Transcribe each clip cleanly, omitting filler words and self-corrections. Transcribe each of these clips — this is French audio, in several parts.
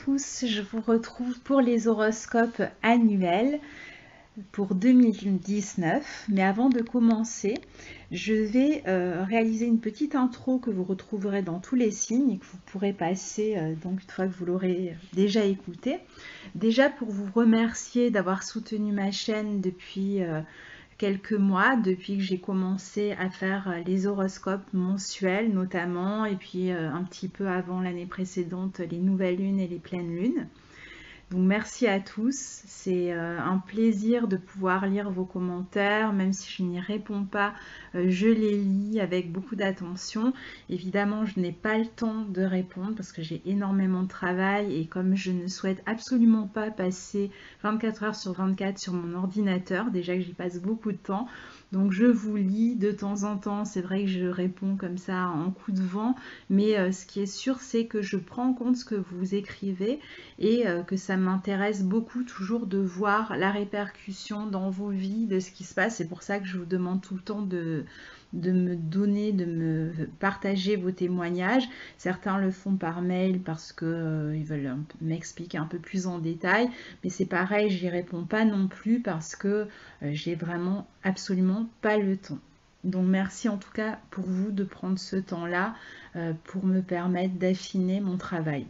tous, je vous retrouve pour les horoscopes annuels pour 2019. Mais avant de commencer, je vais réaliser une petite intro que vous retrouverez dans tous les signes et que vous pourrez passer donc une fois que vous l'aurez déjà écouté. Déjà pour vous remercier d'avoir soutenu ma chaîne depuis quelques mois, depuis que j'ai commencé à faire les horoscopes mensuels notamment, et puis un petit peu avant l'année précédente, les nouvelles lunes et les pleines lunes. Donc merci à tous, c'est un plaisir de pouvoir lire vos commentaires, même si je n'y réponds pas, je les lis avec beaucoup d'attention. Évidemment, je n'ai pas le temps de répondre parce que j'ai énormément de travail et comme je ne souhaite absolument pas passer 24 heures sur 24 sur mon ordinateur, déjà que j'y passe beaucoup de temps, donc je vous lis de temps en temps, c'est vrai que je réponds comme ça en coup de vent, mais ce qui est sûr, c'est que je prends en compte ce que vous écrivez et que ça m'intéresse beaucoup toujours de voir la répercussion dans vos vies de ce qui se passe. C'est pour ça que je vous demande tout le temps de me donner, de me partager vos témoignages. Certains le font par mail parce que ils veulent m'expliquer un peu plus en détail, mais c'est pareil, j'y réponds pas non plus parce que j'ai vraiment absolument pas le temps. Donc merci en tout cas pour vous de prendre ce temps-là pour me permettre d'affiner mon travail.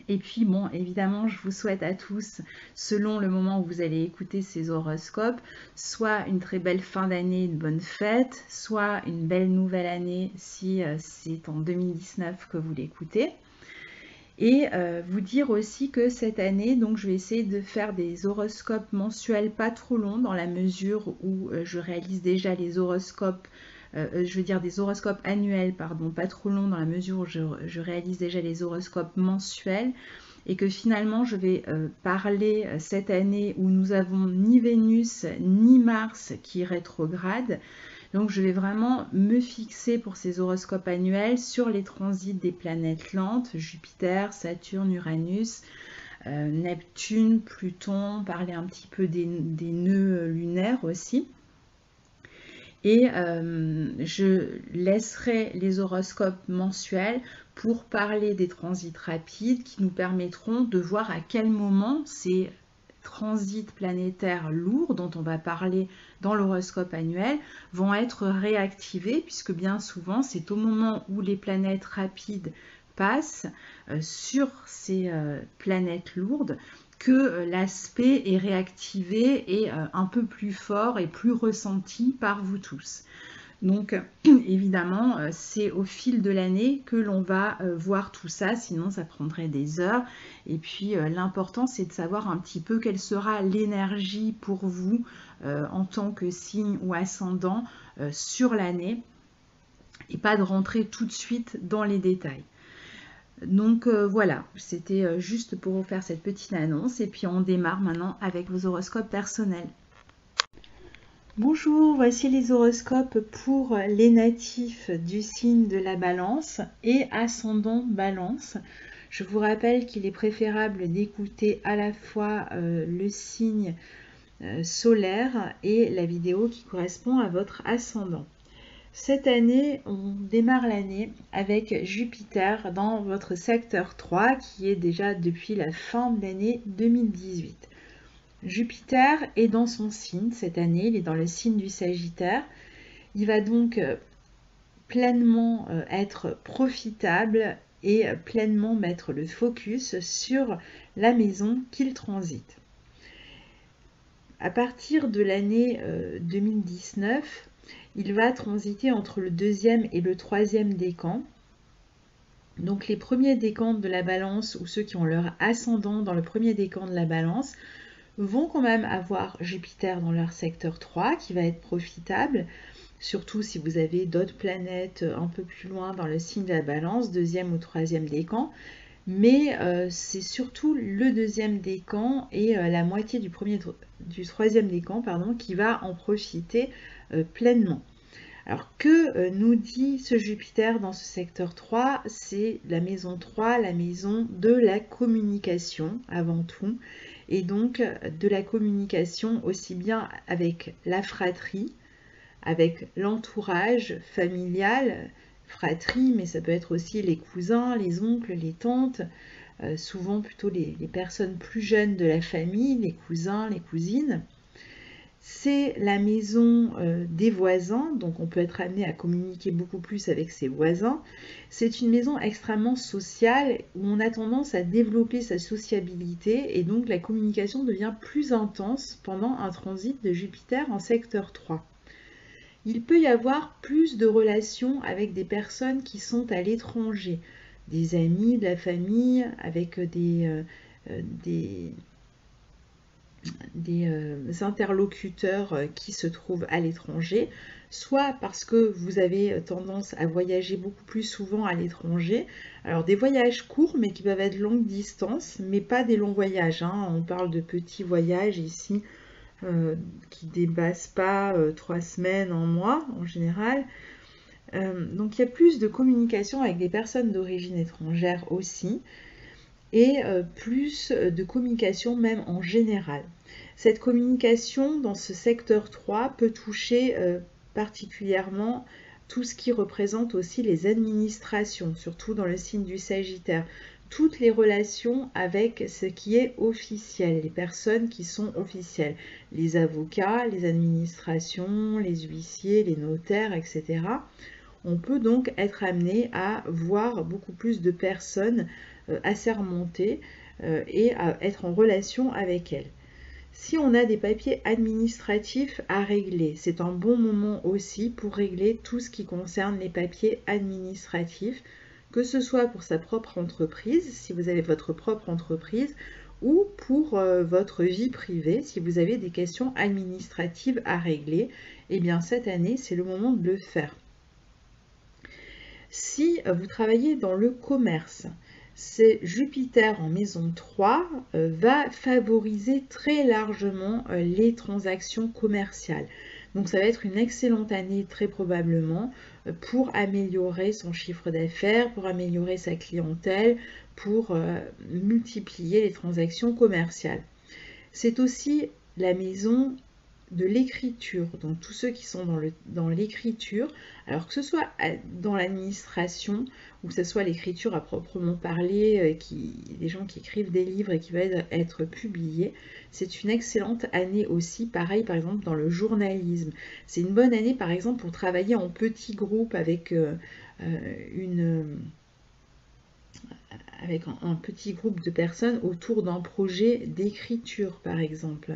Et puis bon, évidemment, je vous souhaite à tous, selon le moment où vous allez écouter ces horoscopes, soit une très belle fin d'année, une bonne fête, soit une belle nouvelle année si c'est en 2019 que vous l'écoutez. Et vous dire aussi que cette année, donc je vais essayer de faire des horoscopes mensuels pas trop longs dans la mesure où je réalise déjà les horoscopes je veux dire des horoscopes annuels, pardon, pas trop longs dans la mesure où je réalise déjà les horoscopes mensuels et que finalement je vais parler cette année où nous avons ni Vénus ni Mars qui rétrograde. Donc je vais vraiment me fixer pour ces horoscopes annuels sur les transits des planètes lentes, Jupiter, Saturne, Uranus, Neptune, Pluton, parler un petit peu des nœuds lunaires aussi. Et je laisserai les horoscopes mensuels pour parler des transits rapides qui nous permettront de voir à quel moment ces transits planétaires lourds dont on va parler dans l'horoscope annuel vont être réactivés, puisque bien souvent c'est au moment où les planètes rapides passent sur ces planètes lourdes que l'aspect est réactivé et un peu plus fort et plus ressenti par vous tous. Donc évidemment, c'est au fil de l'année que l'on va voir tout ça, sinon ça prendrait des heures. Et puis l'important, c'est de savoir un petit peu quelle sera l'énergie pour vous en tant que signe ou ascendant sur l'année et pas de rentrer tout de suite dans les détails. Donc voilà, c'était juste pour vous faire cette petite annonce et puis on démarre maintenant avec vos horoscopes personnels. Bonjour, voici les horoscopes pour les natifs du signe de la Balance et ascendant Balance. Je vous rappelle qu'il est préférable d'écouter à la fois le signe solaire et la vidéo qui correspond à votre ascendant. Cette année, on démarre l'année avec Jupiter dans votre secteur 3 qui est déjà depuis la fin de l'année 2018. Jupiter est dans son signe cette année, il est dans le signe du Sagittaire. Il va donc pleinement être profitable et pleinement mettre le focus sur la maison qu'il transite. À partir de l'année 2019, il va transiter entre le deuxième et le troisième décan. Donc les premiers décans de la Balance ou ceux qui ont leur ascendant dans le premier décan de la Balance vont quand même avoir Jupiter dans leur secteur 3 qui va être profitable, surtout si vous avez d'autres planètes un peu plus loin dans le signe de la Balance, deuxième ou troisième décan. Mais c'est surtout le deuxième décan et la moitié du troisième décan qui va en profiter pleinement. Alors que nous dit ce Jupiter dans ce secteur 3? C'est la maison 3, la maison de la communication avant tout, et donc de la communication aussi bien avec la fratrie, avec l'entourage familial, fratrie, mais ça peut être aussi les cousins, les oncles, les tantes, souvent plutôt les personnes plus jeunes de la famille, les cousins, les cousines. C'est la maison des voisins, donc on peut être amené à communiquer beaucoup plus avec ses voisins. C'est une maison extrêmement sociale où on a tendance à développer sa sociabilité et donc la communication devient plus intense pendant un transit de Jupiter en secteur 3. Il peut y avoir plus de relations avec des personnes qui sont à l'étranger, des amis, de la famille, avec des interlocuteurs qui se trouvent à l'étranger, soit parce que vous avez tendance à voyager beaucoup plus souvent à l'étranger. Alors des voyages courts mais qui peuvent être longue distance, mais pas des longs voyages, hein. On parle de petits voyages ici qui ne dépassent pas 3 semaines, un mois en général. Donc il y a plus de communication avec des personnes d'origine étrangère aussi, et plus de communication même en général. Cette communication dans ce secteur 3 peut toucher particulièrement tout ce qui représente aussi les administrations, surtout dans le signe du Sagittaire. Toutes les relations avec ce qui est officiel, les personnes qui sont officielles, les avocats, les administrations, les huissiers, les notaires, etc. On peut donc être amené à voir beaucoup plus de personnes assermentées et à être en relation avec elles. Si on a des papiers administratifs à régler, c'est un bon moment aussi pour régler tout ce qui concerne les papiers administratifs, que ce soit pour sa propre entreprise, si vous avez votre propre entreprise, ou pour votre vie privée, si vous avez des questions administratives à régler, eh bien cette année, c'est le moment de le faire. Si vous travaillez dans le commerce, c'est Jupiter en maison 3 va favoriser très largement les transactions commerciales. Donc ça va être une excellente année très probablement pour améliorer son chiffre d'affaires, pour améliorer sa clientèle, pour multiplier les transactions commerciales. C'est aussi la maison de l'écriture, donc tous ceux qui sont dans l'écriture, alors que ce soit dans l'administration ou que ce soit l'écriture à proprement parler, des gens qui écrivent des livres et qui veulent être publiés, c'est une excellente année aussi, pareil par exemple dans le journalisme. C'est une bonne année par exemple pour travailler en petits groupes avec un petit groupe de personnes autour d'un projet d'écriture par exemple,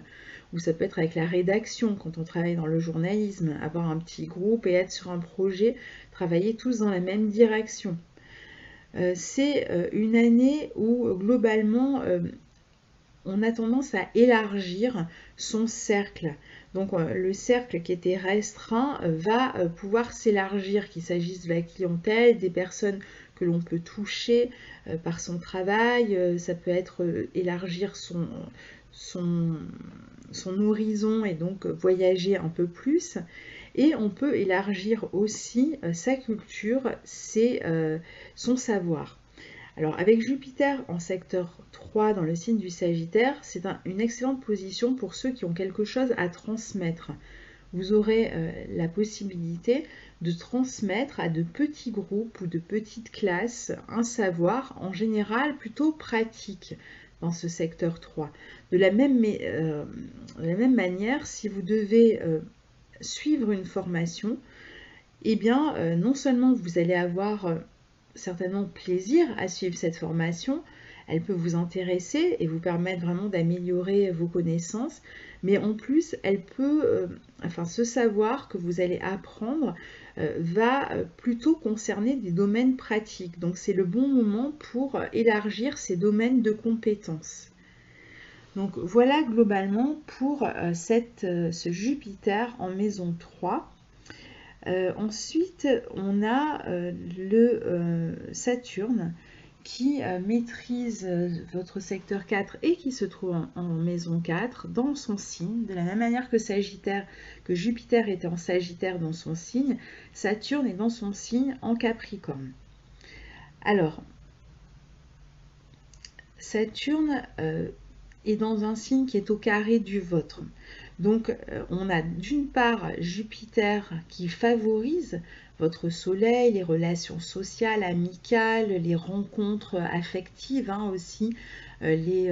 ou ça peut être avec la rédaction quand on travaille dans le journalisme, avoir un petit groupe et être sur un projet, travailler tous dans la même direction. C'est une année où globalement on a tendance à élargir son cercle. Donc le cercle qui était restreint va pouvoir s'élargir, qu'il s'agisse de la clientèle, des personnes que l'on peut toucher par son travail, ça peut être élargir son horizon et donc voyager un peu plus. Et on peut élargir aussi sa culture, son savoir. Alors avec Jupiter en secteur 3 dans le signe du Sagittaire, c'est une excellente position pour ceux qui ont quelque chose à transmettre. Vous aurez la possibilité de transmettre à de petits groupes ou de petites classes un savoir en général plutôt pratique dans ce secteur 3. De la même manière, si vous devez suivre une formation, eh bien non seulement vous allez avoir certainement plaisir à suivre cette formation, elle peut vous intéresser et vous permettre vraiment d'améliorer vos connaissances, mais en plus, elle peut, ce savoir que vous allez apprendre va plutôt concerner des domaines pratiques. Donc c'est le bon moment pour élargir ces domaines de compétences. Donc voilà globalement pour ce Jupiter en maison 3. Ensuite, on a le Saturne qui maîtrise votre secteur 4 et qui se trouve en maison 4 dans son signe, de la même manière que Jupiter était en Sagittaire dans son signe, Saturne est dans son signe en Capricorne. Alors, Saturne est dans un signe qui est au carré du vôtre. Donc, on a d'une part Jupiter qui favorise votre soleil, les relations sociales, amicales, les rencontres affectives aussi, les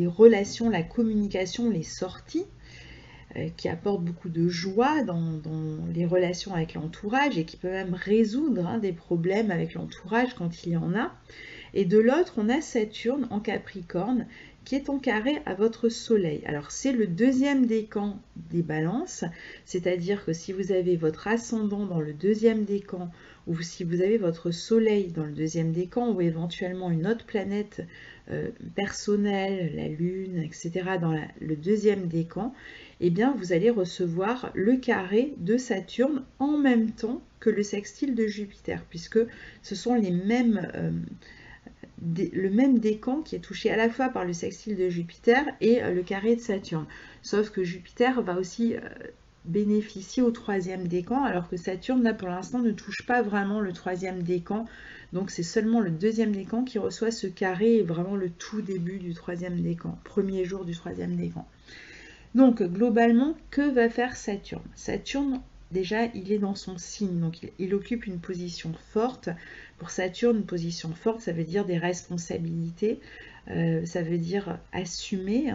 relations, la communication, les sorties, qui apportent beaucoup de joie dans les relations avec l'entourage et qui peut même résoudre des problèmes avec l'entourage quand il y en a. Et de l'autre, on a Saturne en Capricorne qui est en carré à votre soleil. Alors c'est le deuxième décan des balances, c'est-à-dire que si vous avez votre ascendant dans le deuxième décan, ou si vous avez votre soleil dans le deuxième décan, ou éventuellement une autre planète personnelle, la lune, etc., dans le deuxième décan, eh bien vous allez recevoir le carré de Saturne en même temps que le sextile de Jupiter, puisque ce sont les mêmes... le même décan qui est touché à la fois par le sextile de Jupiter et le carré de Saturne. Sauf que Jupiter va aussi bénéficier au troisième décan, alors que Saturne, là, pour l'instant, ne touche pas vraiment le troisième décan. Donc, c'est seulement le deuxième décan qui reçoit ce carré, et vraiment le tout début du troisième décan, premier jour du troisième décan. Donc, globalement, que va faire Saturne? Saturne, déjà, il est dans son signe, donc il occupe une position forte. Pour Saturne, une position forte, ça veut dire des responsabilités, ça veut dire assumer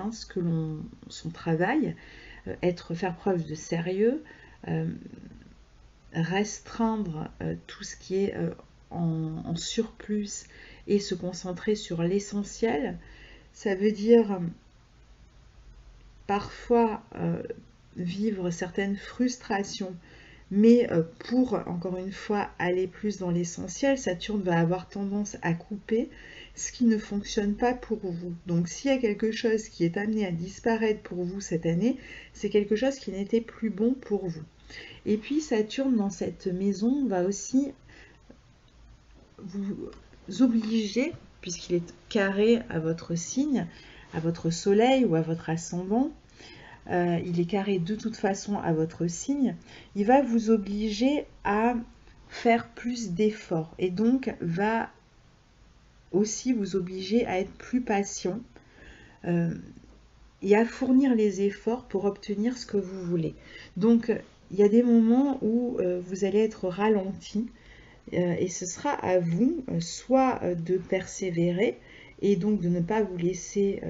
son travail, faire preuve de sérieux, restreindre tout ce qui est en surplus et se concentrer sur l'essentiel. Ça veut dire parfois vivre certaines frustrations, mais pour, encore une fois, aller plus dans l'essentiel, Saturne va avoir tendance à couper ce qui ne fonctionne pas pour vous. Donc s'il y a quelque chose qui est amené à disparaître pour vous cette année, c'est quelque chose qui n'était plus bon pour vous. Et puis Saturne dans cette maison va aussi vous obliger, puisqu'il est carré à votre signe, à votre soleil ou à votre ascendant, il est carré de toute façon à votre signe, il va vous obliger à faire plus d'efforts et donc va aussi vous obliger à être plus patient et à fournir les efforts pour obtenir ce que vous voulez. Donc il y a des moments où vous allez être ralenti et ce sera à vous soit de persévérer et donc de ne pas vous laisser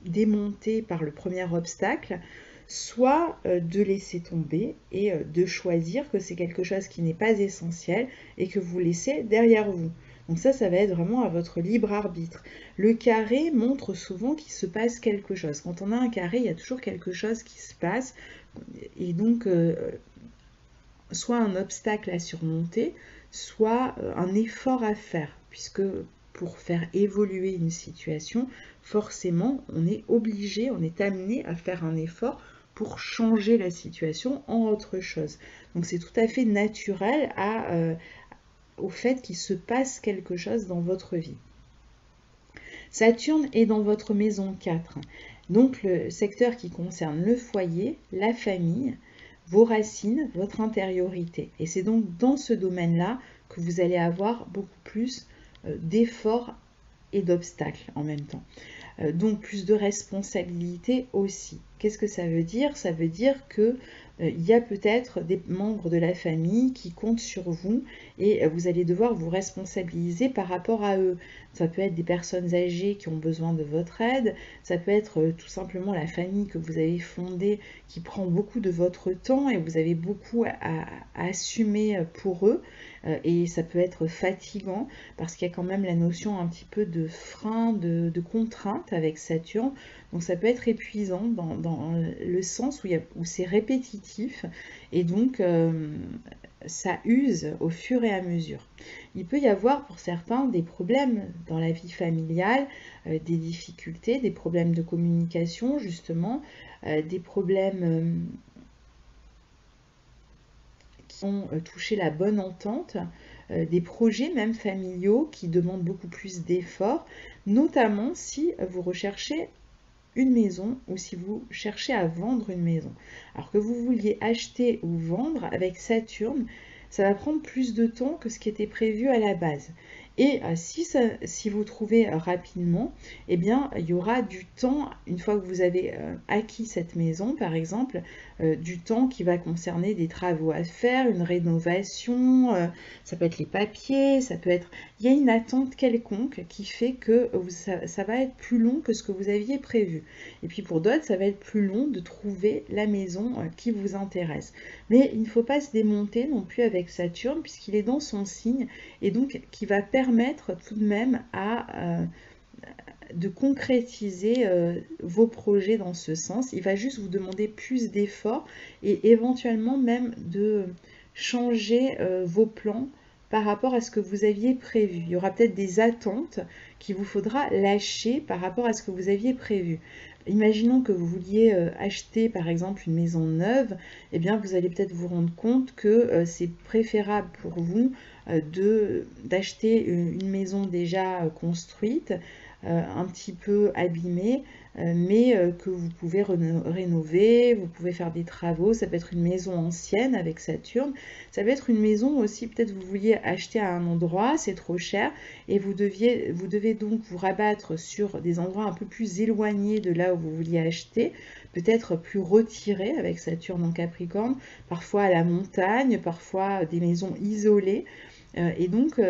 démonter par le premier obstacle, soit de laisser tomber et de choisir que c'est quelque chose qui n'est pas essentiel et que vous laissez derrière vous. Donc ça va être vraiment à votre libre arbitre. Le carré montre souvent qu'il se passe quelque chose. Quand on a un carré, il y a toujours quelque chose qui se passe et donc soit un obstacle à surmonter, soit un effort à faire, puisque pour faire évoluer une situation, forcément, on est obligé, on est amené à faire un effort pour changer la situation en autre chose. Donc c'est tout à fait naturel au fait qu'il se passe quelque chose dans votre vie. Saturne est dans votre maison 4, donc le secteur qui concerne le foyer, la famille, vos racines, votre intériorité. Et c'est donc dans ce domaine-là que vous allez avoir beaucoup plus d'efforts et d'obstacles en même temps. Donc plus de responsabilités aussi. Qu'est-ce que ça veut dire? Ça veut dire que il y a peut-être des membres de la famille qui comptent sur vous et vous allez devoir vous responsabiliser par rapport à eux. Ça peut être des personnes âgées qui ont besoin de votre aide, ça peut être tout simplement la famille que vous avez fondée qui prend beaucoup de votre temps et vous avez beaucoup à assumer pour eux. Et ça peut être fatigant parce qu'il y a quand même la notion un petit peu de frein, de contrainte avec Saturne. Donc ça peut être épuisant dans le sens où c'est répétitif et donc ça use au fur et à mesure. Il peut y avoir pour certains des problèmes dans la vie familiale, des difficultés, des problèmes de communication justement, des problèmes qui ont touché la bonne entente, des projets même familiaux qui demandent beaucoup plus d'efforts, notamment si vous recherchez une maison ou si vous cherchez à vendre une maison. Alors que vous vouliez acheter ou vendre avec Saturne, ça va prendre plus de temps que ce qui était prévu à la base. Et si vous trouvez rapidement, eh bien, il y aura du temps, une fois que vous avez acquis cette maison, par exemple, du temps qui va concerner des travaux à faire, une rénovation, ça peut être les papiers, ça peut être... Il y a une attente quelconque qui fait que ça va être plus long que ce que vous aviez prévu. Et puis pour d'autres, ça va être plus long de trouver la maison qui vous intéresse. Mais il ne faut pas se démonter non plus avec Saturne, puisqu'il est dans son signe, et donc qui va permettre tout de même de concrétiser vos projets dans ce sens. Il va juste vous demander plus d'efforts et éventuellement même de changer vos plans par rapport à ce que vous aviez prévu. Il y aura peut-être des attentes qu'il vous faudra lâcher par rapport à ce que vous aviez prévu. Imaginons que vous vouliez acheter par exemple une maison neuve, eh bien vous allez peut-être vous rendre compte que c'est préférable pour vous d'acheter une maison déjà construite, un petit peu abîmée, mais que vous pouvez rénover, vous pouvez faire des travaux. Ça peut être une maison ancienne avec Saturne, ça peut être une maison aussi, peut-être vous vouliez acheter à un endroit, c'est trop cher, et vous devez donc vous rabattre sur des endroits un peu plus éloignés de là où vous vouliez acheter, peut-être plus retirés avec Saturne en Capricorne, parfois à la montagne, parfois des maisons isolées. Et donc,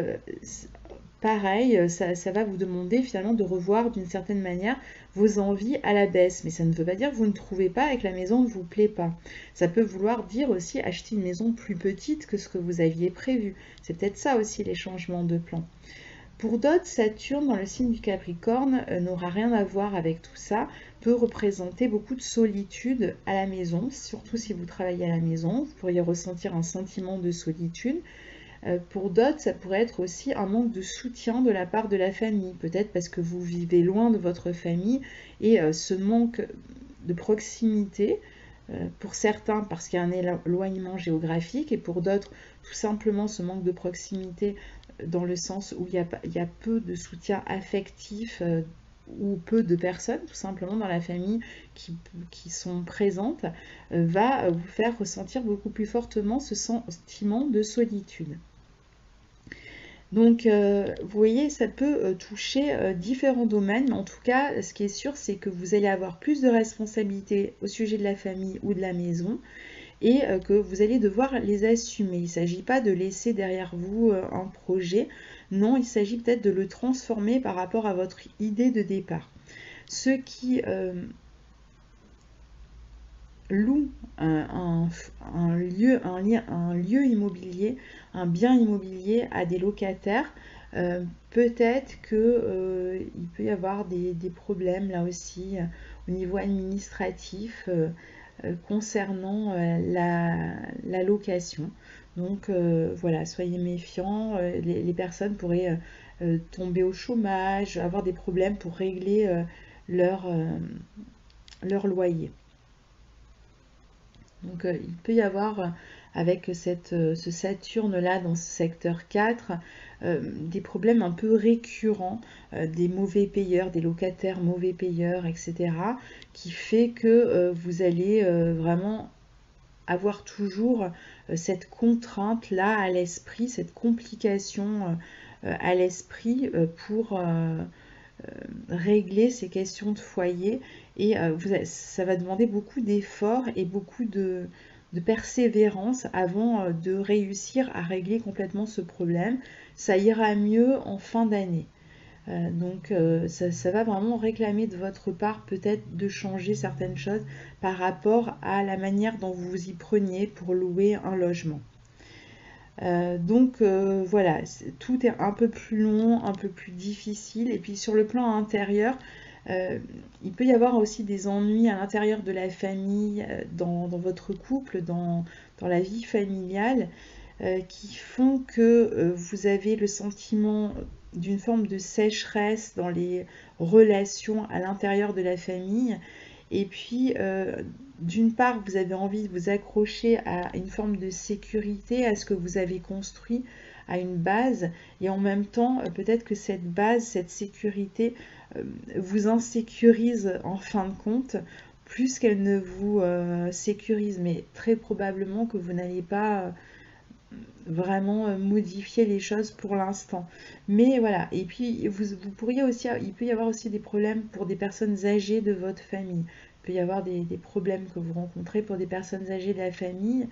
pareil, ça va vous demander finalement de revoir d'une certaine manière vos envies à la baisse. Mais ça ne veut pas dire que vous ne trouvez pas et que la maison ne vous plaît pas. Ça peut vouloir dire aussi acheter une maison plus petite que ce que vous aviez prévu. C'est peut-être ça aussi les changements de plan. Pour d'autres, Saturne dans le signe du Capricorne n'aura rien à voir avec tout ça, peut représenter beaucoup de solitude à la maison, surtout si vous travaillez à la maison, vous pourriez ressentir un sentiment de solitude. Pour d'autres, ça pourrait être aussi un manque de soutien de la part de la famille, peut-être parce que vous vivez loin de votre famille et ce manque de proximité, pour certains parce qu'il y a un éloignement géographique et pour d'autres tout simplement ce manque de proximité dans le sens où il y a peu de soutien affectif ou peu de personnes tout simplement dans la famille qui sont présentes, va vous faire ressentir beaucoup plus fortement ce sentiment de solitude. Donc, vous voyez, ça peut toucher différents domaines, mais en tout cas, ce qui est sûr, c'est que vous allez avoir plus de responsabilités au sujet de la famille ou de la maison et que vous allez devoir les assumer. Il ne s'agit pas de laisser derrière vous un projet, non, il s'agit peut-être de le transformer par rapport à votre idée de départ. Ceux qui louent un lieu immobilier, un bien immobilier à des locataires, peut-être que il peut y avoir des problèmes là aussi au niveau administratif concernant la location. Donc voilà, soyez méfiants, les personnes pourraient tomber au chômage, avoir des problèmes pour régler leur loyer. Donc il peut y avoir avec ce Saturne-là dans ce secteur 4, des problèmes un peu récurrents, des mauvais payeurs, des locataires mauvais payeurs, etc. qui fait que vous allez vraiment avoir toujours cette contrainte-là à l'esprit, cette complication à l'esprit pour régler ces questions de foyer et ça va demander beaucoup d'efforts et beaucoup de persévérance avant de réussir à régler complètement ce problème. Ça ira mieux en fin d'année. Donc ça va vraiment réclamer de votre part peut-être de changer certaines choses par rapport à la manière dont vous vous y preniez pour louer un logement. Donc voilà, tout est un peu plus long, un peu plus difficile. Et puis sur le plan intérieur, il peut y avoir aussi des ennuis à l'intérieur de la famille, dans votre couple, dans la vie familiale, qui font que vous avez le sentiment d'une forme de sécheresse dans les relations à l'intérieur de la famille. Et puis, d'une part, vous avez envie de vous accrocher à une forme de sécurité, à ce que vous avez construit, à une base, et en même temps, peut-être que cette base, cette sécurité, vous insécurise en fin de compte, plus qu'elle ne vous sécurise, mais très probablement que vous n'allez pas vraiment modifier les choses pour l'instant. Mais voilà, et puis vous pourriez aussi, il peut y avoir aussi des problèmes pour des personnes âgées de votre famille. Il peut y avoir des problèmes que vous rencontrez pour des personnes âgées de la famille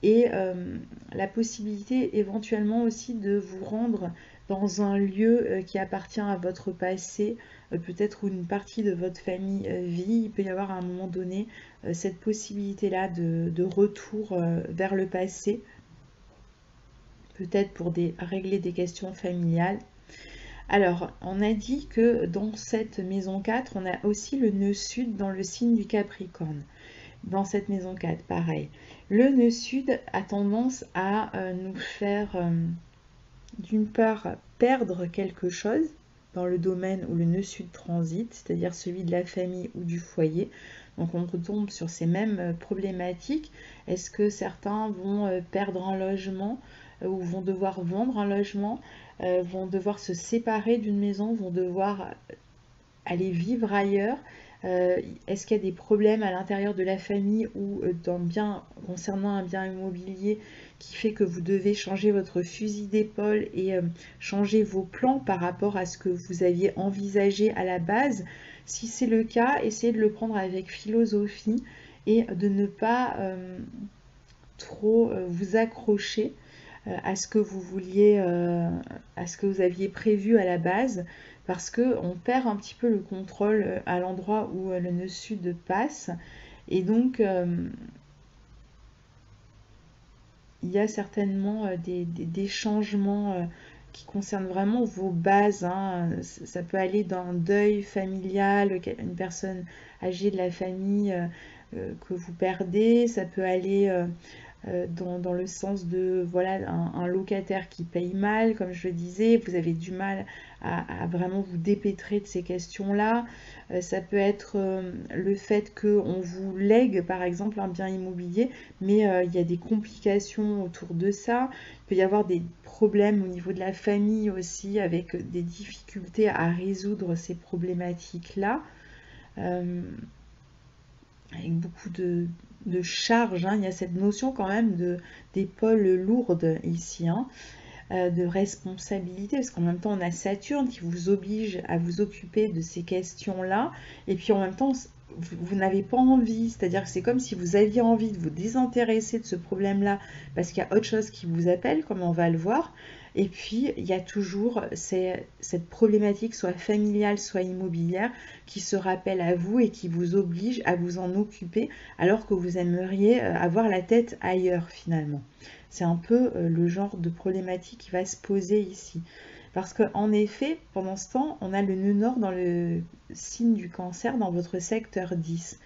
et la possibilité éventuellement aussi de vous rendre dans un lieu qui appartient à votre passé, peut-être où une partie de votre famille vit. Il peut y avoir à un moment donné cette possibilité-là de retour vers le passé, peut-être pour régler des questions familiales. Alors, on a dit que dans cette maison 4, on a aussi le nœud sud dans le signe du Capricorne. Dans cette maison 4, pareil. Le nœud sud a tendance à nous faire, d'une part, perdre quelque chose dans le domaine où le nœud sud transite, c'est-à-dire celui de la famille ou du foyer. Donc on retombe sur ces mêmes problématiques. Est-ce que certains vont perdre un logement ou vont devoir vendre un logement, vont devoir se séparer d'une maison, vont devoir aller vivre ailleurs? Est-ce qu'il y a des problèmes à l'intérieur de la famille ou concernant un bien immobilier qui fait que vous devez changer votre fusil d'épaule et changer vos plans par rapport à ce que vous aviez envisagé à la base? Si c'est le cas, essayez de le prendre avec philosophie et de ne pas trop vous accrocher à ce que vous vouliez, à ce que vous aviez prévu à la base, parce qu'on perd un petit peu le contrôle à l'endroit où le nœud sud passe. Et donc, il y a certainement des changements qui concernent vraiment vos bases. Hein. Ça peut aller d'un deuil familial, une personne âgée de la famille que vous perdez. Ça peut aller dans le sens de voilà un locataire qui paye mal, comme je le disais, vous avez du mal à vraiment vous dépêtrer de ces questions-là. Ça peut être le fait qu'on vous lègue par exemple un bien immobilier, mais il y a des complications autour de ça. Il peut y avoir des problèmes au niveau de la famille aussi, avec des difficultés à résoudre ces problématiques-là. Avec beaucoup de charge, hein. Il y a cette notion quand même d'épaule lourde ici, hein, de responsabilité, parce qu'en même temps on a Saturne qui vous oblige à vous occuper de ces questions-là, et puis en même temps vous n'avez pas envie, c'est-à-dire que c'est comme si vous aviez envie de vous désintéresser de ce problème-là, parce qu'il y a autre chose qui vous appelle, comme on va le voir. Et puis, il y a toujours cette problématique, soit familiale, soit immobilière, qui se rappelle à vous et qui vous oblige à vous en occuper, alors que vous aimeriez avoir la tête ailleurs, finalement. C'est un peu le genre de problématique qui va se poser ici. Parce qu'en effet, pendant ce temps, on a le nœud nord dans le signe du Cancer, dans votre secteur 10.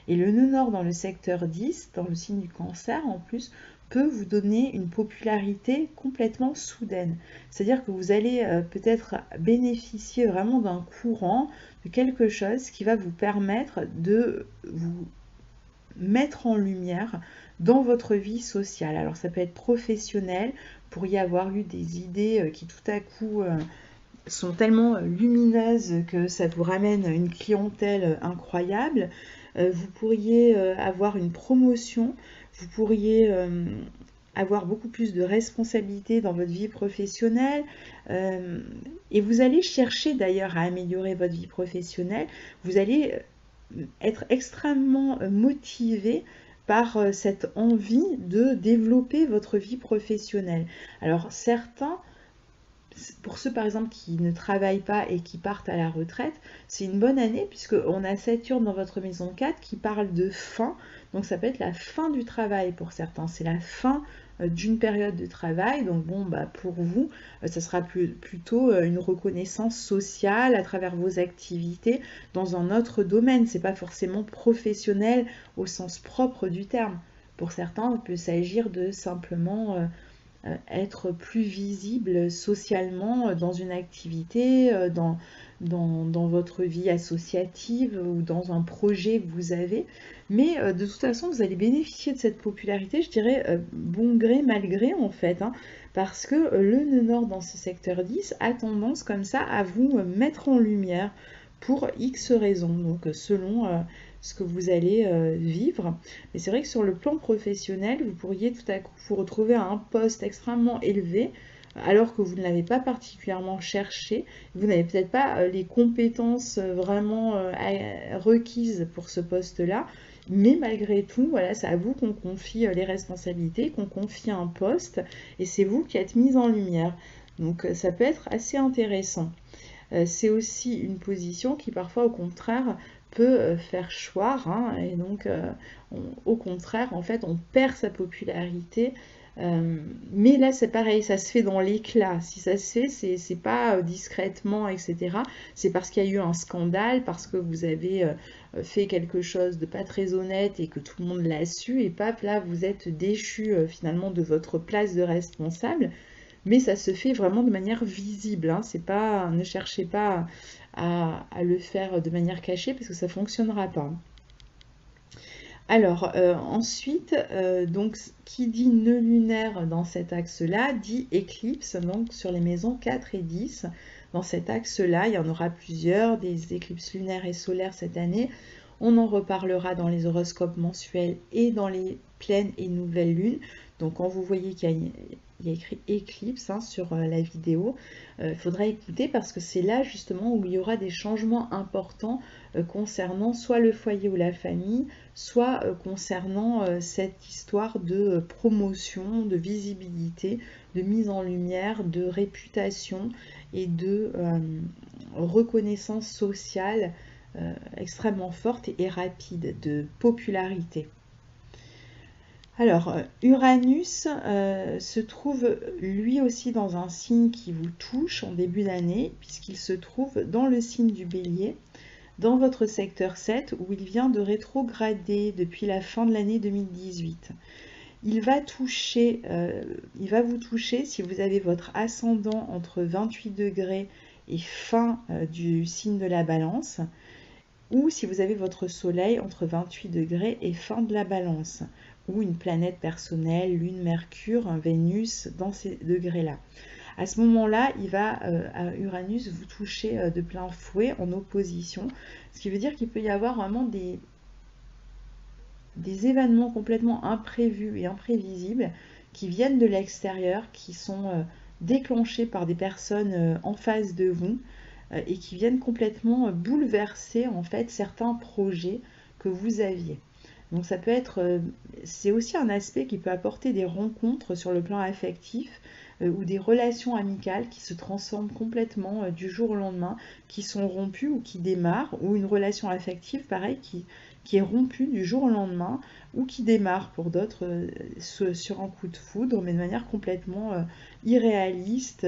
Et le nœud nord dans le secteur 10, dans le signe du Cancer en plus, peut vous donner une popularité complètement soudaine. C'est-à-dire que vous allez peut-être bénéficier vraiment d'un courant, de quelque chose qui va vous permettre de vous mettre en lumière dans votre vie sociale. Alors ça peut être professionnel, vous pourriez avoir eu des idées qui tout à coup sont tellement lumineuses que ça vous ramène une clientèle incroyable. Vous pourriez avoir une promotion, vous pourriez avoir beaucoup plus de responsabilités dans votre vie professionnelle et vous allez chercher d'ailleurs à améliorer votre vie professionnelle. Vous allez être extrêmement motivé par cette envie de développer votre vie professionnelle. Alors certains, pour ceux par exemple qui ne travaillent pas et qui partent à la retraite, c'est une bonne année puisqu'on a Saturne dans votre maison 4 qui parle de fin, donc ça peut être la fin du travail pour certains, c'est la fin d'une période de travail, donc bon bah pour vous ça sera plutôt une reconnaissance sociale à travers vos activités dans un autre domaine, c'est pas forcément professionnel au sens propre du terme. Pour certains, il peut s'agir de simplement être plus visible socialement dans une activité, dans votre vie associative ou dans un projet que vous avez. Mais de toute façon, vous allez bénéficier de cette popularité, je dirais bon gré, mal gré en fait, hein, parce que le nœud nord dans ce secteur 10 a tendance comme ça à vous mettre en lumière pour X raisons, donc selon ce que vous allez vivre. Mais c'est vrai que sur le plan professionnel, vous pourriez tout à coup vous retrouver à un poste extrêmement élevé, alors que vous ne l'avez pas particulièrement cherché. Vous n'avez peut-être pas les compétences vraiment requises pour ce poste-là, mais malgré tout, voilà, c'est à vous qu'on confie les responsabilités, qu'on confie un poste, et c'est vous qui êtes mise en lumière. Donc ça peut être assez intéressant. C'est aussi une position qui parfois au contraire peut faire choir, hein, et donc au contraire en fait on perd sa popularité, mais là c'est pareil, ça se fait dans l'éclat. Si ça se fait, c'est pas discrètement, etc. C'est parce qu'il y a eu un scandale, parce que vous avez fait quelque chose de pas très honnête et que tout le monde l'a su, et paf, là vous êtes déchu finalement de votre place de responsable. Mais ça se fait vraiment de manière visible, hein. C'est pas, ne cherchez pas à le faire de manière cachée parce que ça ne fonctionnera pas. Alors, ensuite, donc, qui dit nœud lunaire dans cet axe-là, dit éclipse, donc sur les maisons 4 et 10. Dans cet axe-là, il y en aura plusieurs, des éclipses lunaires et solaires cette année. On en reparlera dans les horoscopes mensuels et dans les pleines et nouvelles lunes. Donc, quand vous voyez qu'il y a écrit éclipse hein, sur la vidéo, il faudra écouter parce que c'est là justement où il y aura des changements importants concernant soit le foyer ou la famille, soit concernant cette histoire de promotion, de visibilité, de mise en lumière, de réputation et de reconnaissance sociale extrêmement forte et rapide, de popularité. Alors, Uranus se trouve lui aussi dans un signe qui vous touche en début d'année, puisqu'il se trouve dans le signe du Bélier, dans votre secteur 7, où il vient de rétrograder depuis la fin de l'année 2018. Il va vous toucher si vous avez votre ascendant entre 28 degrés et fin du signe de la Balance, ou si vous avez votre soleil entre 28 degrés et fin de la Balance, ou une planète personnelle, Lune, Mercure, Vénus, dans ces degrés-là. À ce moment-là, il va, à Uranus, vous toucher de plein fouet en opposition, ce qui veut dire qu'il peut y avoir vraiment des événements complètement imprévus et imprévisibles qui viennent de l'extérieur, qui sont déclenchés par des personnes en face de vous et qui viennent complètement bouleverser en fait certains projets que vous aviez. Donc ça peut être, c'est aussi un aspect qui peut apporter des rencontres sur le plan affectif ou des relations amicales qui se transforment complètement du jour au lendemain, qui sont rompues ou qui démarrent, ou une relation affective pareil qui est rompue du jour au lendemain ou qui démarre pour d'autres sur un coup de foudre, mais de manière complètement irréaliste,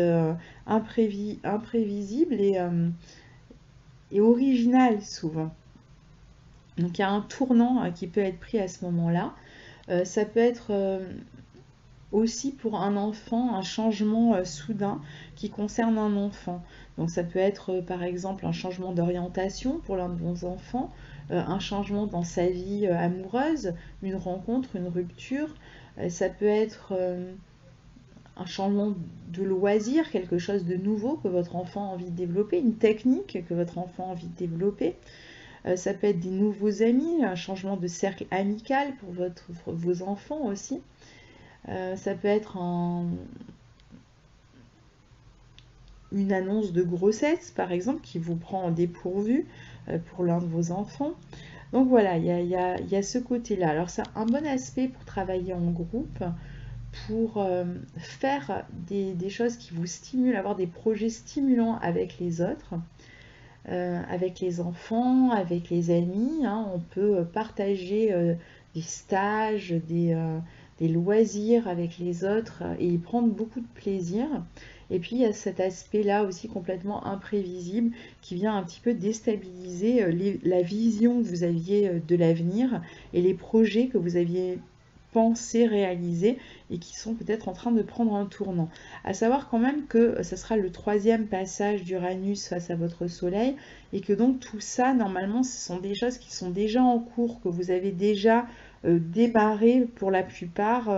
imprévisible et originale souvent. Donc il y a un tournant qui peut être pris à ce moment-là. Ça peut être aussi pour un enfant un changement soudain qui concerne un enfant. Donc ça peut être par exemple un changement d'orientation pour l'un de vos enfants, un changement dans sa vie amoureuse, une rencontre, une rupture. Ça peut être un changement de loisir, quelque chose de nouveau que votre enfant a envie de développer, une technique que votre enfant a envie de développer. Ça peut être des nouveaux amis, un changement de cercle amical pour vos enfants aussi. Ça peut être une annonce de grossesse, par exemple, qui vous prend en dépourvu pour l'un de vos enfants. Donc voilà, il y a ce côté-là. Alors c'est un bon aspect pour travailler en groupe, pour faire des choses qui vous stimulent, avoir des projets stimulants avec les autres. Avec les enfants, avec les amis, hein, on peut partager des stages, des loisirs avec les autres et y prendre beaucoup de plaisir. Et puis il y a cet aspect-là aussi complètement imprévisible qui vient un petit peu déstabiliser la vision que vous aviez de l'avenir et les projets que vous aviez pensés réaliser et qui sont peut-être en train de prendre un tournant. À savoir quand même que ce sera le 3e passage d'Uranus face à votre soleil et que donc tout ça, normalement, ce sont des choses qui sont déjà en cours, que vous avez déjà démarré pour la plupart,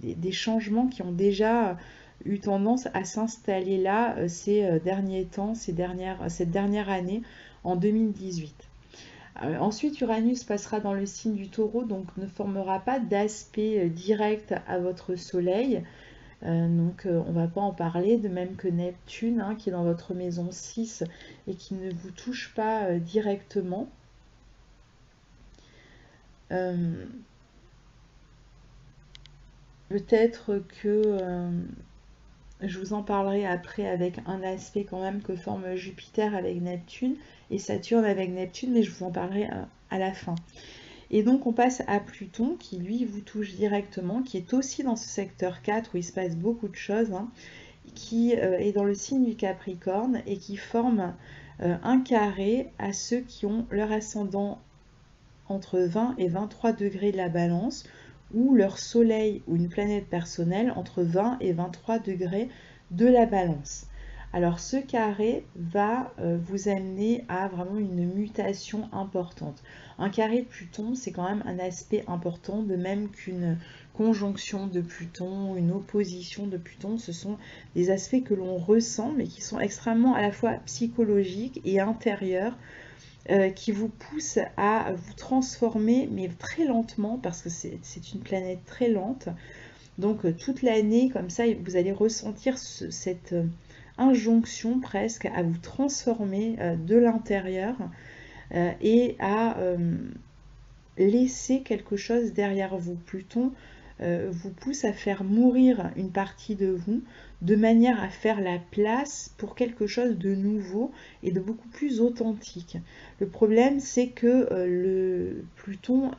des changements qui ont déjà eu tendance à s'installer là ces derniers temps, cette dernière année, en 2018. Ensuite, Uranus passera dans le signe du Taureau, donc ne formera pas d'aspect direct à votre Soleil. On ne va pas en parler, de même que Neptune, hein, qui est dans votre maison 6 et qui ne vous touche pas directement. Peut-être que je vous en parlerai après avec un aspect quand même que forme Jupiter avec Neptune et Saturne avec Neptune, mais je vous en parlerai à la fin. Et donc on passe à Pluton qui lui vous touche directement, qui est aussi dans ce secteur 4 où il se passe beaucoup de choses, hein, qui est dans le signe du Capricorne et qui forme un carré à ceux qui ont leur ascendant entre 20 et 23 degrés de la Balance, ou leur Soleil ou une planète personnelle entre 20 et 23 degrés de la Balance. Alors ce carré va vous amener à vraiment une mutation importante. Un carré de Pluton, c'est quand même un aspect important, de même qu'une conjonction de Pluton, une opposition de Pluton. Ce sont des aspects que l'on ressent, mais qui sont extrêmement à la fois psychologiques et intérieurs, qui vous poussent à vous transformer, mais très lentement, parce que c'est une planète très lente. Donc toute l'année, comme ça, vous allez ressentir cette injonction presque à vous transformer de l'intérieur et à laisser quelque chose derrière vous. Pluton vous pousse à faire mourir une partie de vous de manière à faire la place pour quelque chose de nouveau et de beaucoup plus authentique. Le problème, c'est que le Pluton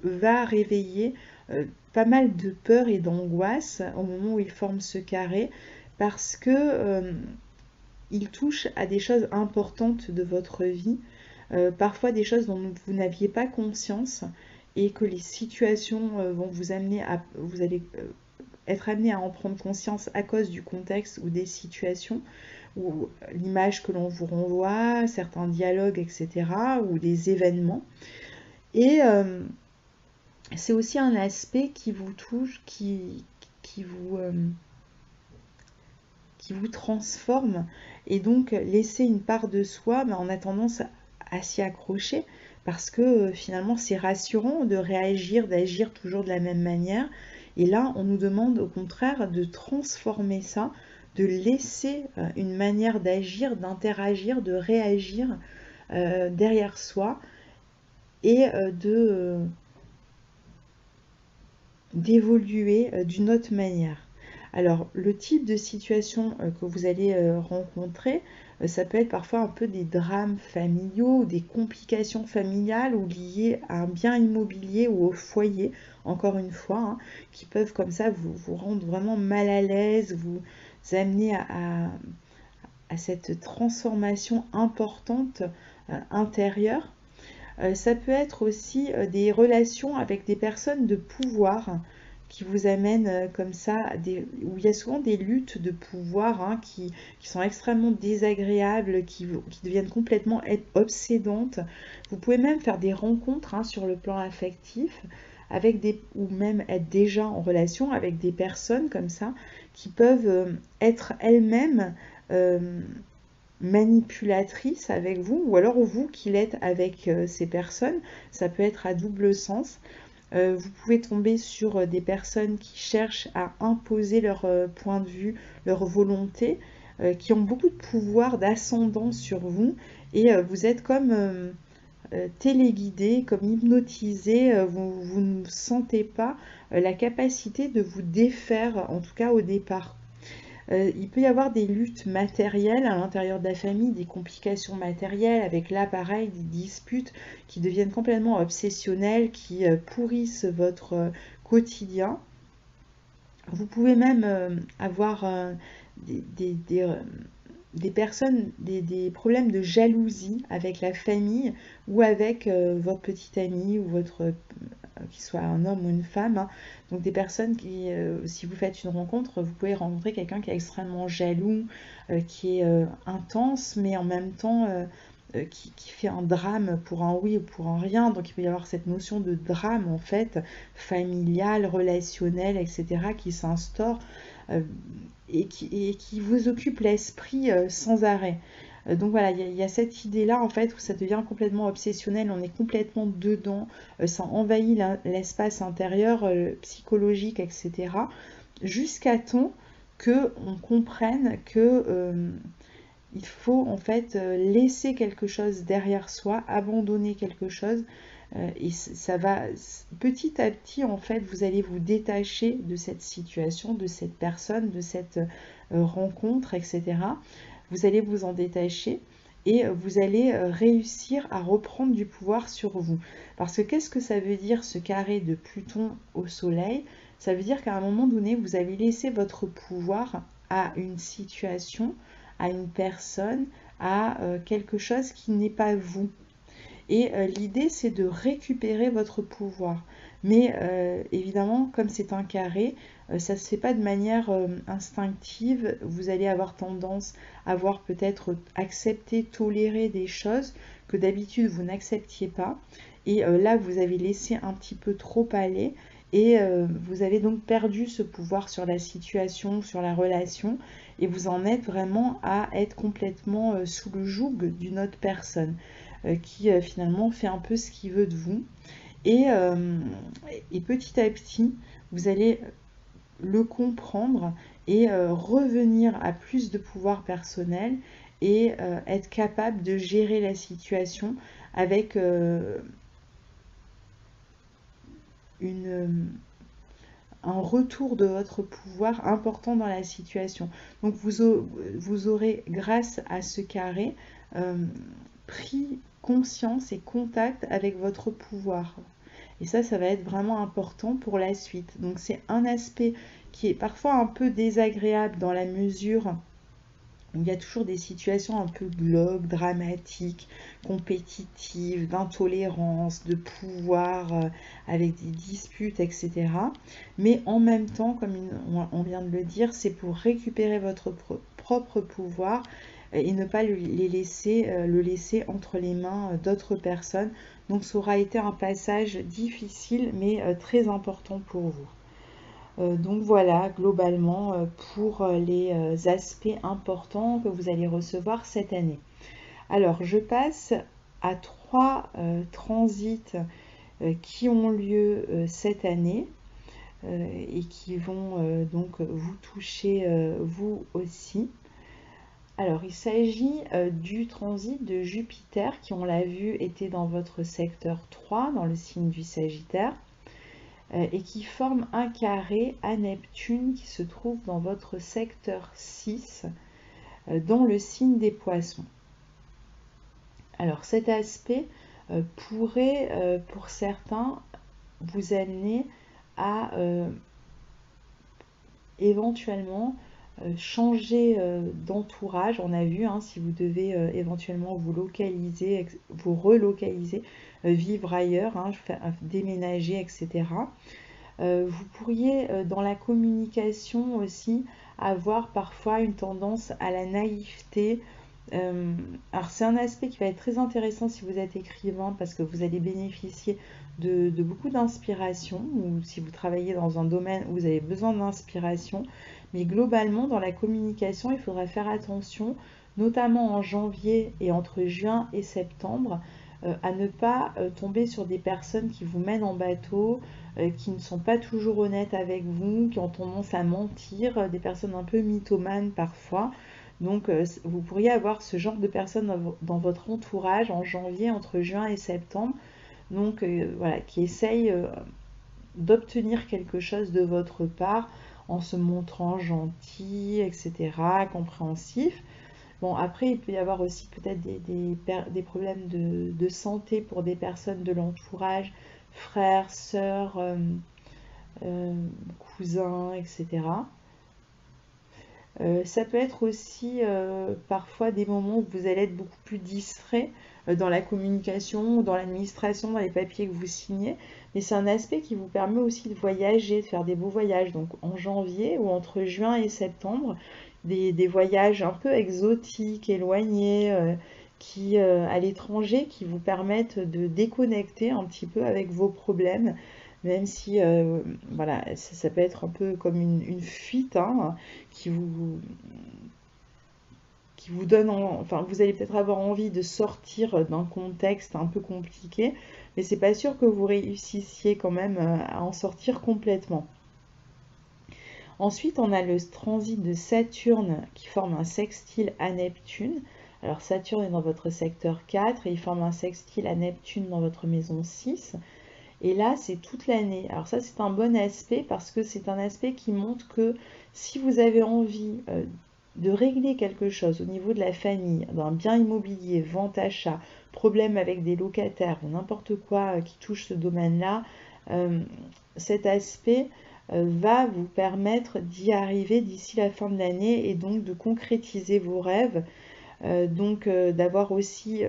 va réveiller pas mal de peur et d'angoisse au moment où il forme ce carré, parce que il touche à des choses importantes de votre vie, parfois des choses dont vous n'aviez pas conscience et que les situations vont vous amener à, vous allez être amené à en prendre conscience à cause du contexte ou des situations, ou l'image que l'on vous renvoie, certains dialogues, etc., ou des événements. Et c'est aussi un aspect qui vous touche, qui vous transforme, et donc laisser une part de soi, mais on a tendance à s'y accrocher parce que finalement c'est rassurant de réagir, d'agir toujours de la même manière, et là on nous demande au contraire de transformer ça, de laisser une manière d'agir, d'interagir, de réagir derrière soi, et d'évoluer d'une autre manière. Alors, le type de situation que vous allez rencontrer, ça peut être parfois un peu des drames familiaux, ou des complications familiales ou liées à un bien immobilier ou au foyer, encore une fois, hein, qui peuvent comme ça vous rendre vraiment mal à l'aise, vous amener à cette transformation importante intérieure. Ça peut être aussi des relations avec des personnes de pouvoir qui vous amènent comme ça, où il y a souvent des luttes de pouvoir, hein, qui sont extrêmement désagréables, qui deviennent complètement obsédantes. Vous pouvez même faire des rencontres, hein, sur le plan affectif, ou même être déjà en relation avec des personnes comme ça, qui peuvent être elles-mêmes manipulatrice avec vous, ou alors vous qui l'êtes avec ces personnes. Ça peut être à double sens. Vous pouvez tomber sur des personnes qui cherchent à imposer leur point de vue, leur volonté, qui ont beaucoup de pouvoir, d'ascendant sur vous, et vous êtes comme téléguidé, comme hypnotisé, vous ne sentez pas la capacité de vous défaire, en tout cas au départ. Il peut y avoir des luttes matérielles à l'intérieur de la famille, des complications matérielles avec l'appareil, des disputes qui deviennent complètement obsessionnelles, qui pourrissent votre quotidien. Vous pouvez même avoir des personnes, des problèmes de jalousie avec la famille ou avec votre petit ami ou votre qu'il soit un homme ou une femme, hein. Donc des personnes qui, si vous faites une rencontre, vous pouvez rencontrer quelqu'un qui est extrêmement jaloux, qui est intense, mais en même temps qui fait un drame pour un oui ou pour un rien. Donc il peut y avoir cette notion de drame en fait, familial, relationnel, etc., qui s'instaure et qui vous occupe l'esprit sans arrêt. Donc voilà, il y a cette idée-là en fait où ça devient complètement obsessionnel, on est complètement dedans, ça envahit l'espace intérieur, psychologique, etc. Jusqu'à temps que on comprenne que il faut en fait laisser quelque chose derrière soi, abandonner quelque chose, et ça va petit à petit en fait vous allez vous détacher de cette situation, de cette personne, de cette rencontre, etc. Vous allez vous en détacher et vous allez réussir à reprendre du pouvoir sur vous. Parce que qu'est-ce que ça veut dire ce carré de Pluton au Soleil? Ça veut dire qu'à un moment donné, vous avez laissé votre pouvoir à une situation, à une personne, à quelque chose qui n'est pas vous. Et l'idée, c'est de récupérer votre pouvoir. Mais évidemment, comme c'est un carré, ça ne se fait pas de manière instinctive. Vous allez avoir tendance à voir peut-être accepter, tolérer des choses que d'habitude vous n'acceptiez pas. Et là, vous avez laissé un petit peu trop aller. Et vous avez donc perdu ce pouvoir sur la situation, sur la relation. Et vous en êtes vraiment à être complètement sous le joug d'une autre personne qui finalement fait un peu ce qu'il veut de vous. Et petit à petit, vous allez le comprendre et revenir à plus de pouvoir personnel et être capable de gérer la situation avec un retour de votre pouvoir important dans la situation. Donc vous aurez, grâce à ce carré, pris conscience et contact avec votre pouvoir. Et ça va être vraiment important pour la suite. Donc c'est un aspect qui est parfois un peu désagréable dans la mesure où il y a toujours des situations un peu glauques, dramatiques, compétitives, d'intolérance, de pouvoir, avec des disputes, etc. Mais en même temps, comme on vient de le dire, c'est pour récupérer votre propre pouvoir et ne pas le laisser entre les mains d'autres personnes. Donc ça aura été un passage difficile mais très important pour vous. Donc voilà, globalement, pour les aspects importants que vous allez recevoir cette année. Alors, je passe à 3 transits qui ont lieu cette année et qui vont donc vous toucher vous aussi. Alors, il s'agit du transit de Jupiter qui, on l'a vu, était dans votre secteur 3, dans le signe du Sagittaire, et qui forme un carré à Neptune qui se trouve dans votre secteur 6, dans le signe des Poissons. Alors, cet aspect pourrait, pour certains, vous amener à éventuellement changer d'entourage. On a vu, hein, si vous devez éventuellement vous localiser, vous relocaliser, vivre ailleurs, hein, déménager, etc. Vous pourriez, dans la communication aussi, avoir parfois une tendance à la naïveté. Alors c'est un aspect qui va être très intéressant si vous êtes écrivain parce que vous allez bénéficier de beaucoup d'inspiration, ou si vous travaillez dans un domaine où vous avez besoin d'inspiration. Mais globalement, dans la communication, il faudra faire attention, notamment en janvier et entre juin et septembre, à ne pas tomber sur des personnes qui vous mènent en bateau, qui ne sont pas toujours honnêtes avec vous, qui ont tendance à mentir, des personnes un peu mythomanes parfois. Donc vous pourriez avoir ce genre de personnes dans votre entourage en janvier, entre juin et septembre, donc voilà, qui essayent d'obtenir quelque chose de votre part en se montrant gentil, etc., compréhensif. Bon, après, il peut y avoir aussi peut-être des problèmes de santé pour des personnes de l'entourage, frères, sœurs, cousins, etc. Ça peut être aussi parfois des moments où vous allez être beaucoup plus distrait dans la communication, dans l'administration, dans les papiers que vous signez. Mais c'est un aspect qui vous permet aussi de voyager, de faire des beaux voyages. Donc en janvier ou entre juin et septembre, des voyages un peu exotiques, éloignés, à l'étranger, qui vous permettent de déconnecter un petit peu avec vos problèmes. Même si voilà, ça peut être un peu comme une fuite, hein, qui qui vous donne, enfin vous allez peut-être avoir envie de sortir d'un contexte un peu compliqué, mais c'est pas sûr que vous réussissiez quand même à en sortir complètement. Ensuite, on a le transit de Saturne qui forme un sextile à Neptune. Alors Saturne est dans votre secteur 4 et il forme un sextile à Neptune dans votre maison 6. Et là, c'est toute l'année. Alors ça, c'est un bon aspect parce que c'est un aspect qui montre que si vous avez envie de régler quelque chose au niveau de la famille, d'un bien immobilier, vente, achat, problème avec des locataires ou n'importe quoi qui touche ce domaine-là, cet aspect va vous permettre d'y arriver d'ici la fin de l'année et donc de concrétiser vos rêves, d'avoir aussi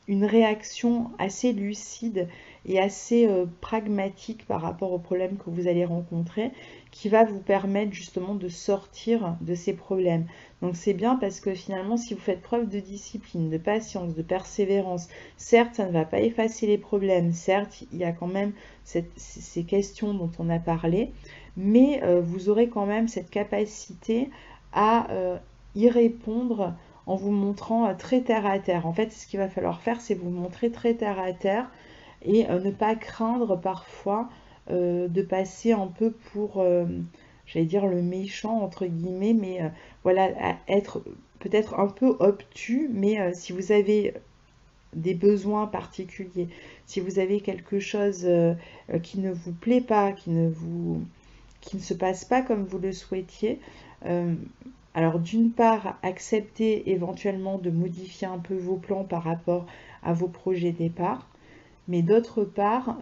une réaction assez lucide et assez pragmatique par rapport aux problèmes que vous allez rencontrer, qui va vous permettre justement de sortir de ces problèmes. Donc c'est bien parce que finalement, si vous faites preuve de discipline, de patience, de persévérance, certes, ça ne va pas effacer les problèmes, certes, il y a quand même ces questions dont on a parlé, mais vous aurez quand même cette capacité à y répondre en vous montrant très terre à terre. En fait, ce qu'il va falloir faire, c'est vous montrer très terre à terre et ne pas craindre parfois de passer un peu pour, j'allais dire, le méchant, entre guillemets, mais voilà, à être peut-être un peu obtus, mais si vous avez des besoins particuliers, si vous avez quelque chose qui ne vous plaît pas, qui ne se passe pas comme vous le souhaitiez, alors d'une part, acceptez éventuellement de modifier un peu vos plans par rapport à vos projets départ, mais d'autre part,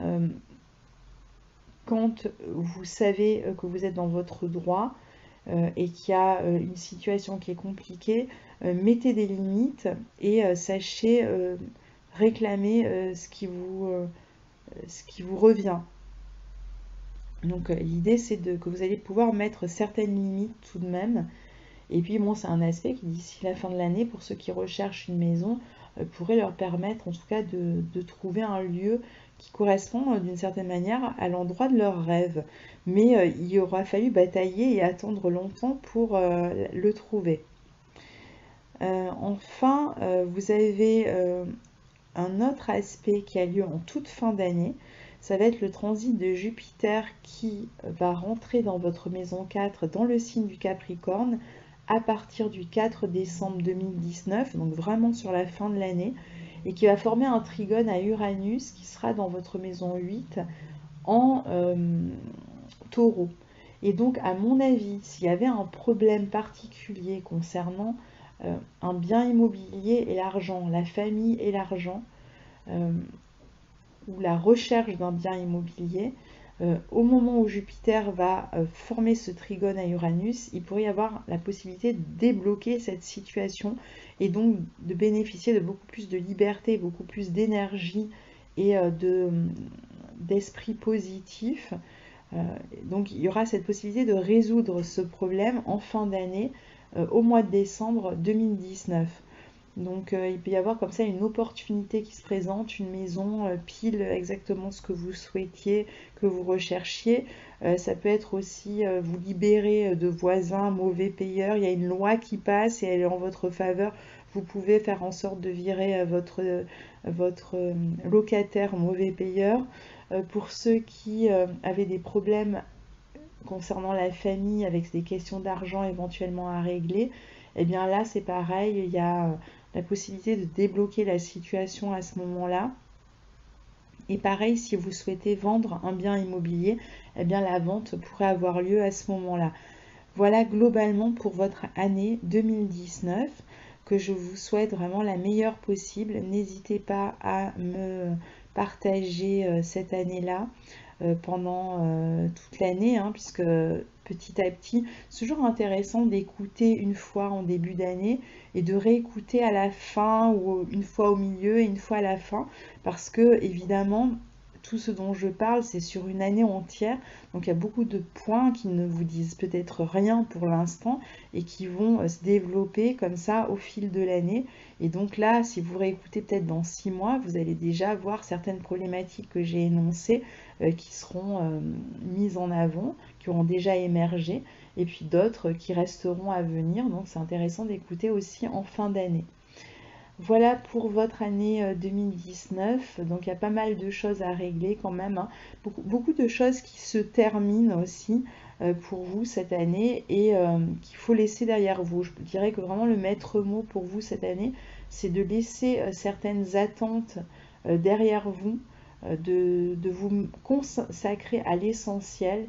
quand vous savez que vous êtes dans votre droit et qu'il y a une situation qui est compliquée, mettez des limites et sachez réclamer ce qui vous revient. Donc l'idée c'est que vous allez pouvoir mettre certaines limites tout de même. Et puis bon, c'est un aspect qui d'ici la fin de l'année, pour ceux qui recherchent une maison, pourrait leur permettre en tout cas de trouver un lieu qui correspond d'une certaine manière à l'endroit de leur rêve. Mais il aura fallu batailler et attendre longtemps pour le trouver. Enfin, vous avez un autre aspect qui a lieu en toute fin d'année. Ça va être le transit de Jupiter qui va rentrer dans votre maison 4, dans le signe du Capricorne, à partir du 4 décembre 2019, donc vraiment sur la fin de l'année, et qui va former un trigone à Uranus qui sera dans votre maison 8 en taureau. Et donc, à mon avis, s'il y avait un problème particulier concernant un bien immobilier et l'argent, la famille et l'argent, ou la recherche d'un bien immobilier, au moment où Jupiter va former ce trigone à Uranus, il pourrait y avoir la possibilité de débloquer cette situation et donc de bénéficier de beaucoup plus de liberté, beaucoup plus d'énergie et d'esprit positif. Donc il y aura cette possibilité de résoudre ce problème en fin d'année, au mois de décembre 2019. Donc il peut y avoir comme ça une opportunité qui se présente, une maison pile exactement ce que vous souhaitiez, que vous recherchiez. Ça peut être aussi vous libérer de voisins mauvais payeurs. Il y a une loi qui passe et elle est en votre faveur. Vous pouvez faire en sorte de virer votre locataire mauvais payeur. Pour ceux qui avaient des problèmes concernant la famille avec des questions d'argent éventuellement à régler, eh bien là c'est pareil, il y a la possibilité de débloquer la situation à ce moment-là. Et pareil, si vous souhaitez vendre un bien immobilier, eh bien la vente pourrait avoir lieu à ce moment-là. Voilà globalement pour votre année 2019, que je vous souhaite vraiment la meilleure possible. N'hésitez pas à me partager cette année-là pendant toute l'année, puisque petit à petit, c'est toujours intéressant d'écouter une fois en début d'année et de réécouter à la fin ou une fois au milieu et une fois à la fin, parce que évidemment, tout ce dont je parle, c'est sur une année entière. Donc il y a beaucoup de points qui ne vous disent peut-être rien pour l'instant et qui vont se développer comme ça au fil de l'année. Et donc là, si vous réécoutez peut-être dans 6 mois, vous allez déjà voir certaines problématiques que j'ai énoncées qui seront mises en avant, qui auront déjà émergé, et puis d'autres qui resteront à venir. Donc c'est intéressant d'écouter aussi en fin d'année. Voilà pour votre année 2019, donc il y a pas mal de choses à régler quand même, hein. Beaucoup de choses qui se terminent aussi pour vous cette année et qu'il faut laisser derrière vous. Je dirais que vraiment le maître mot pour vous cette année, c'est de laisser certaines attentes derrière vous, de vous consacrer à l'essentiel,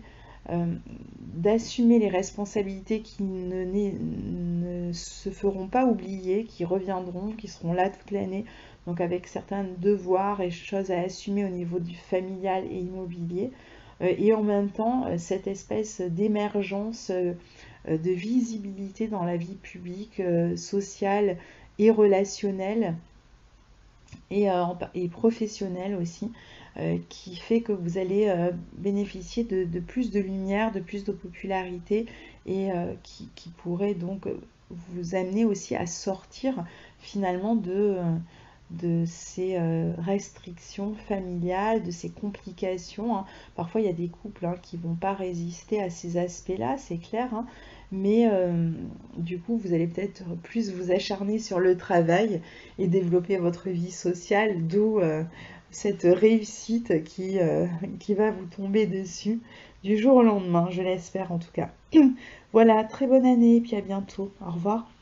d'assumer les responsabilités qui ne se feront pas oublier, qui reviendront, qui seront là toute l'année, donc avec certains devoirs et choses à assumer au niveau du familial et immobilier, et en même temps cette espèce d'émergence de visibilité dans la vie publique, sociale et relationnelle et professionnelle aussi, qui fait que vous allez bénéficier de plus de lumière, de plus de popularité et qui pourrait donc vous amener aussi à sortir finalement de ces restrictions familiales, de ces complications, hein. Parfois, il y a des couples qui ne vont pas résister à ces aspects-là, c'est clair, hein. Mais du coup, vous allez peut-être plus vous acharner sur le travail et développer votre vie sociale, d'où cette réussite qui va vous tomber dessus du jour au lendemain, je l'espère en tout cas. Voilà, très bonne année et puis à bientôt. Au revoir.